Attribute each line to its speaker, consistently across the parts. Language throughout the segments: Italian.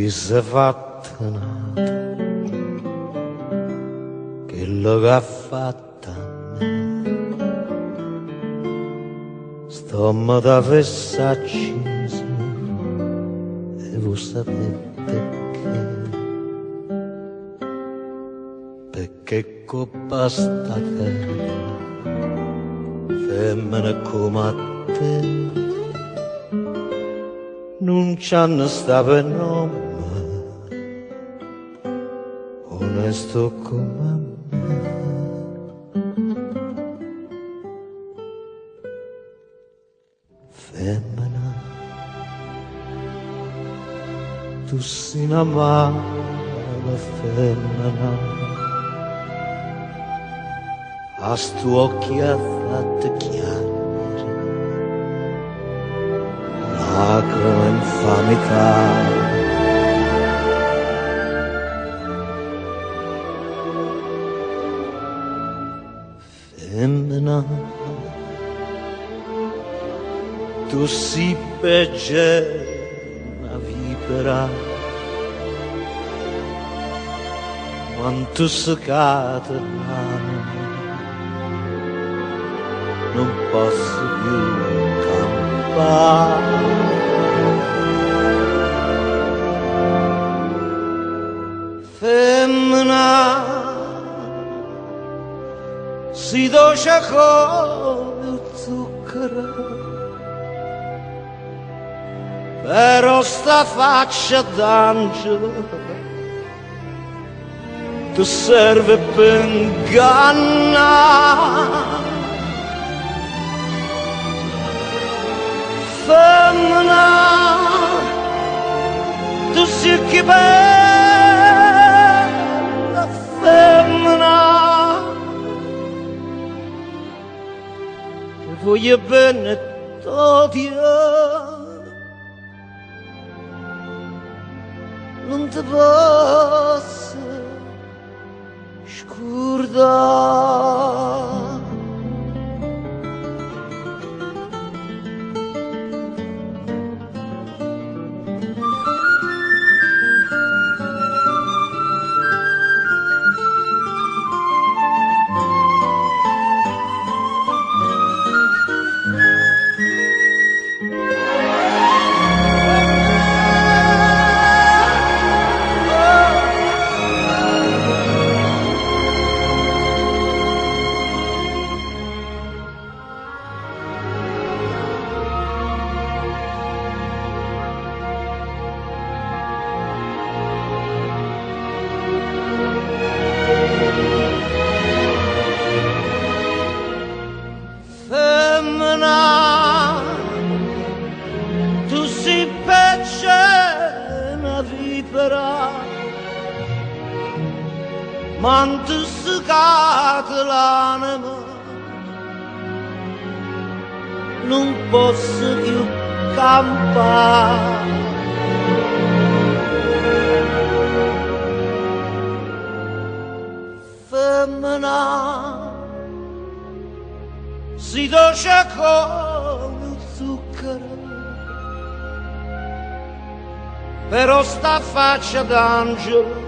Speaker 1: chi si è fatta nata, quello che ha fatto a me, stomma da fessa accesa, e voi sapete perché coppa sta terra, femmine come a te, non c'hanno sta per nome, onesto come me. Femmina, tu sei una mala femmina, a stu occhi ha fatto chiaro, lacrime infamità. Femmina, tu si peggio una vipera, quanto secata l'anima, non posso più campare. Femmina, si dolce come zucchero, però sta faccia d'angelo ti serve per ingannare. Femmina, tu sei che bella femmina, che voglio bene t'odio, non ti posso scordare. Tu si pecce una vipera, ma tu si cade l'anima, non posso più campare. Femmina, si dolce come zucchero, però sta faccia d'angelo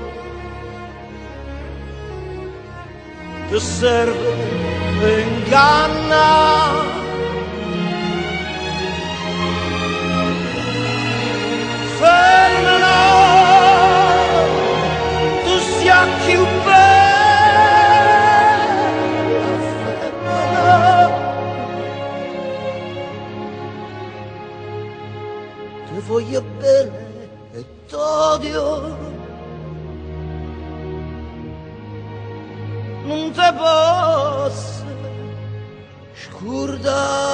Speaker 1: ti serve per ingannare. Femmina, tu sia più bella femmina, ti voglio bene e t'odio, non te posso scordare.